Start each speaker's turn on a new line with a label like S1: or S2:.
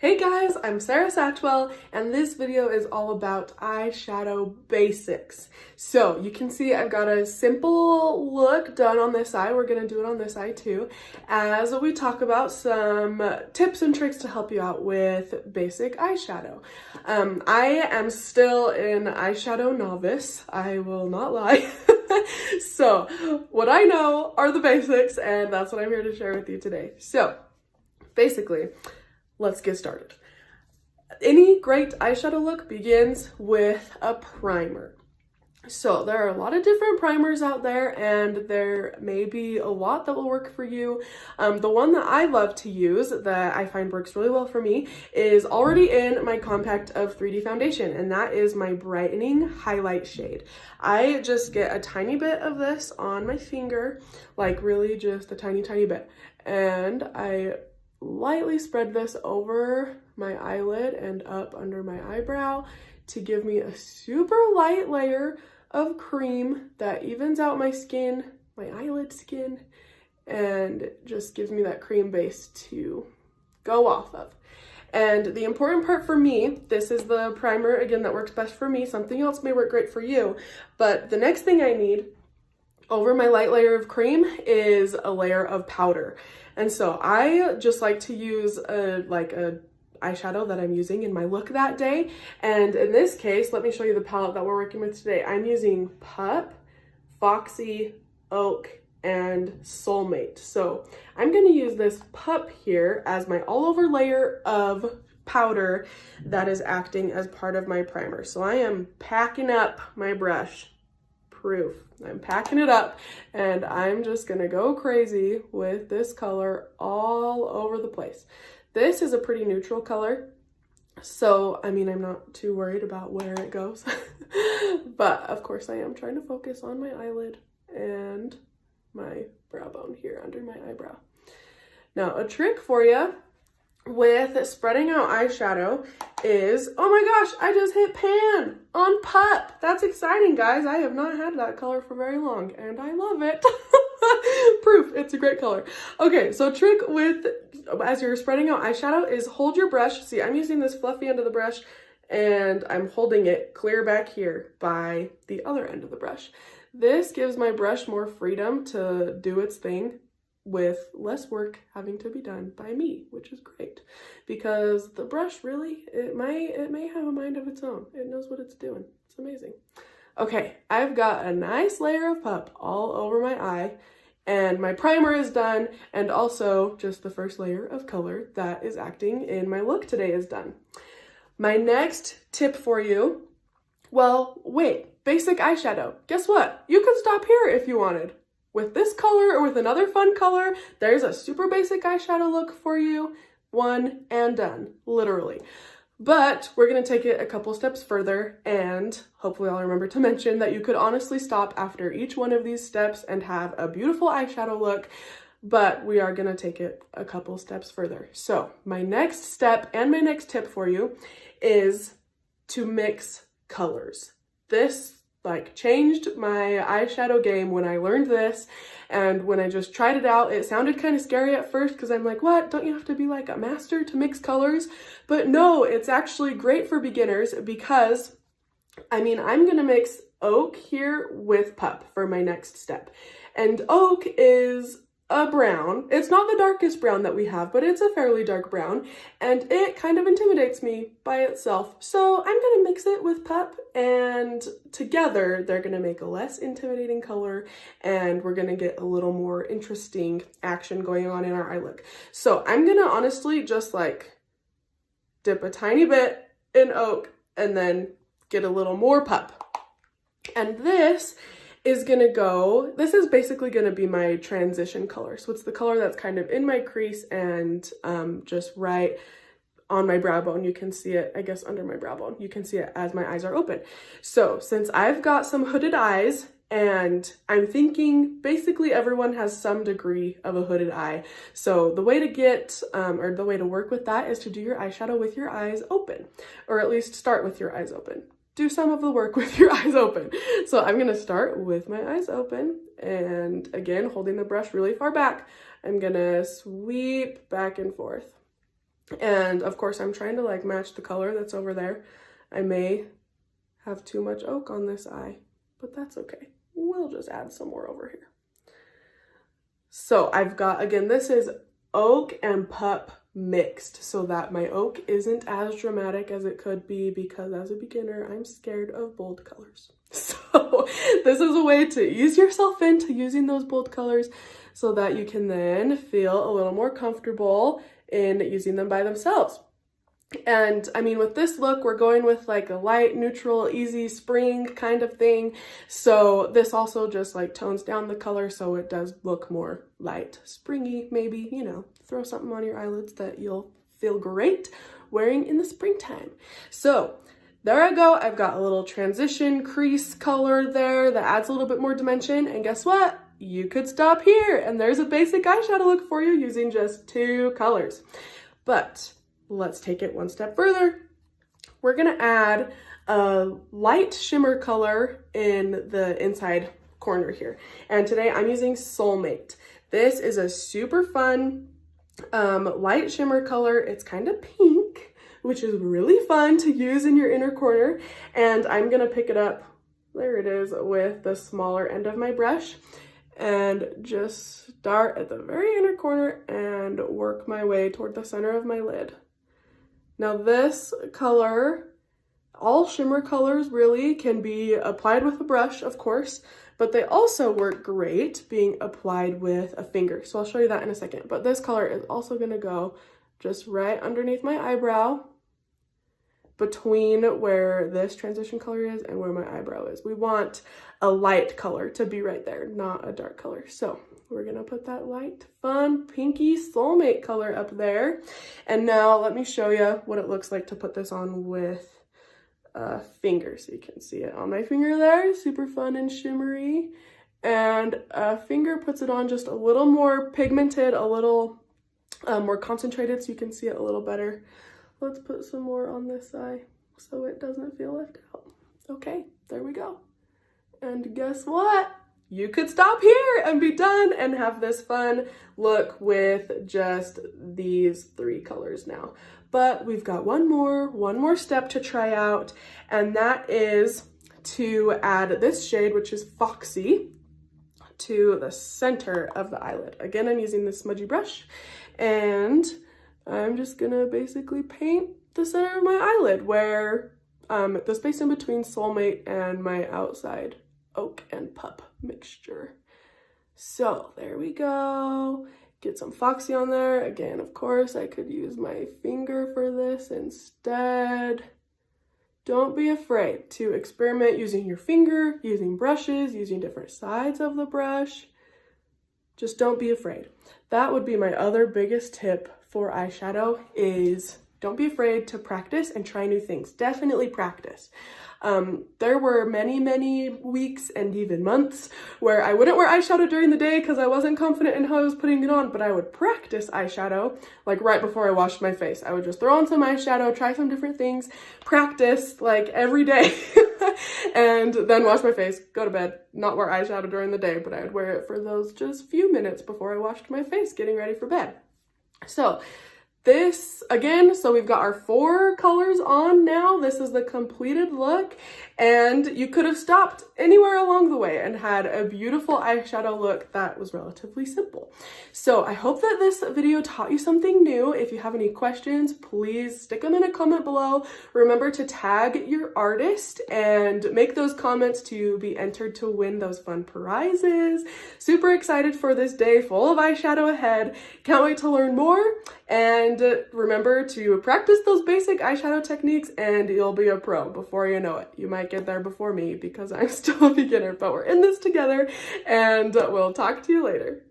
S1: Hey guys, I'm Sarah Satchwell, and this video is all about eyeshadow basics. So you can see I've got a simple look done on this eye. We're gonna do it on this eye too, as we talk about some tips and tricks to help you out with basic eyeshadow. I am still an eyeshadow novice, I will not lie. So what I know are the basics, and that's what I'm here to share with you today. So basically, let's get started. Any great eyeshadow look begins with a primer. So there are a lot of different primers out there, and there may be a lot that will work for you. The one that I love to use that I find works really well for me is already in my compact of 3D foundation, and that is my brightening highlight shade. I just get a tiny bit of this on my finger, like really just a tiny bit, and I lightly spread this over my eyelid and up under my eyebrow to give me a super light layer of cream that evens out my skin, my eyelid skin, and just gives me that cream base to go off of. And the important part for me, this is the primer again that works best for me. Something else may work great for you, but the next thing I need over my light layer of cream is a layer of powder. And so I just like to use a eyeshadow that I'm using in my look that day. And in this case, let me show you the palette that we're working with today. I'm using Pup, Foxy, Oak, and Soulmate. So I'm gonna use this Pup here as my all over layer of powder that is acting as part of my primer. So I am packing up my brush. Proof. I'm packing it up, and I'm just gonna go crazy with this color all over the place. This is a pretty neutral color, so I mean, I'm not too worried about where it goes. But of course I am trying to focus on my eyelid and my brow bone here under my eyebrow. Now, a trick for you with spreading out eyeshadow is, oh my gosh, I just hit pan on Pup. That's exciting, guys. I have not had that color for very long, and I love it. Proof, it's a great color. Okay, so trick with, as you're spreading out eyeshadow, is hold your brush. See, I'm using this fluffy end of the brush, and I'm holding it clear back here by the other end of the brush. This gives my brush more freedom to do its thing, with less work having to be done by me, which is great, because the brush really, it may have a mind of its own. It knows what it's doing. It's amazing. Okay, I've got a nice layer of Pup all over my eye, and my primer is done, and also just the first layer of color that is acting in my look today is done. My next tip for you, well, wait, basic eyeshadow. Guess what? You could stop here if you wanted. With this color or with another fun color, there's a super basic eyeshadow look for you. One and done, literally. But we're gonna take it a couple steps further, and hopefully I'll remember to mention that you could honestly stop after each one of these steps and have a beautiful eyeshadow look, but we are gonna take it a couple steps further. So my next step and my next tip for you is to mix colors. This changed my eyeshadow game when I learned this, and when I just tried it out, it sounded kind of scary at first because I'm like, what? Don't you have to be like a master to mix colors? But no, it's actually great for beginners because, I mean, I'm gonna mix Oak here with Pup for my next step. And Oak is a brown. It's not the darkest brown that we have, but it's a fairly dark brown, and it kind of intimidates me by itself. So I'm gonna mix it with Pup, and together they're gonna make a less intimidating color, and we're gonna get a little more interesting action going on in our eye look. So I'm gonna honestly just dip a tiny bit in Oak and then get a little more Pup. And this is basically gonna be my transition color. So it's the color that's kind of in my crease and just right on my brow bone. You can see it, I guess, under my brow bone. You can see it as my eyes are open. So since I've got some hooded eyes, and I'm thinking basically everyone has some degree of a hooded eye. So the way to get, or the way to work with that is to do your eyeshadow with your eyes open, or at least start with your eyes open. Do some of the work with your eyes open. So I'm gonna start with my eyes open, and again, holding the brush really far back, I'm gonna sweep back and forth. And of course, I'm trying to like match the color that's over there. I may have too much oak on this eye, but that's okay. We'll just add some more over here. So I've got, again, this is oak and pup mixed so that my oak isn't as dramatic as it could be, because as a beginner, I'm scared of bold colors. So this is a way to ease yourself into using those bold colors so that you can then feel a little more comfortable in using them by themselves. And I mean, with this look, we're going with like a light, neutral, easy spring kind of thing. So this also just like tones down the color so it does look more light, springy, maybe, you know, throw something on your eyelids that you'll feel great wearing in the springtime. So there I go. I've got a little transition crease color there that adds a little bit more dimension. And guess what? You could stop here and there's a basic eyeshadow look for you using just 2 colors. But let's take it one step further. We're gonna add a light shimmer color in the inside corner here. And today I'm using Soulmate. This is a super fun light shimmer color. It's kind of pink, which is really fun to use in your inner corner. And I'm gonna pick it up, there it is, with the smaller end of my brush and just start at the very inner corner and work my way toward the center of my lid. Now this color, all shimmer colors really can be applied with a brush, of course, but they also work great being applied with a finger. So I'll show you that in a second. But this color is also gonna go just right underneath my eyebrow, between where this transition color is and where my eyebrow is. We want a light color to be right there, not a dark color. So we're gonna put that light, fun, pinky Soulmate color up there. And now let me show you what it looks like to put this on with a finger. So you can see it on my finger there, super fun and shimmery. And a finger puts it on just a little more pigmented, a little more concentrated, so you can see it a little better. Let's put some more on this eye so it doesn't feel left out. Okay, there we go. And guess what? You could stop here and be done and have this fun look with just these 3 colors now. But we've got one more step to try out, and that is to add this shade, which is Foxy, to the center of the eyelid. Again, I'm using this smudgy brush, and I'm just gonna basically paint the center of my eyelid where the space in between Soulmate and my outside oak and pup mixture. So there we go. Get some Foxy on there. Again, of course, I could use my finger for this instead. Don't be afraid to experiment using your finger, using brushes, using different sides of the brush. Just don't be afraid. That would be my other biggest tip for eyeshadow, is don't be afraid to practice and try new things. Definitely practice. There were many weeks and even months where I wouldn't wear eyeshadow during the day because I wasn't confident in how I was putting it on, but I would practice eyeshadow like right before I washed my face. I would just throw on some eyeshadow, try some different things, practice like every day, and then wash my face, go to bed, not wear eyeshadow during the day, but I would wear it for those just few minutes before I washed my face, getting ready for bed. So this again, so we've got our 4 colors on now. This is the completed look, and you could have stopped anywhere along the way and had a beautiful eyeshadow look that was relatively simple. So I hope that this video taught you something new. If you have any questions, please stick them in a comment below. Remember to tag your artist and make those comments to be entered to win those fun prizes. Super excited for this day full of eyeshadow ahead. Can't wait to learn more. And remember to practice those basic eyeshadow techniques and you'll be a pro before you know it. You might get there before me because I'm still a beginner, but we're in this together, and we'll talk to you later.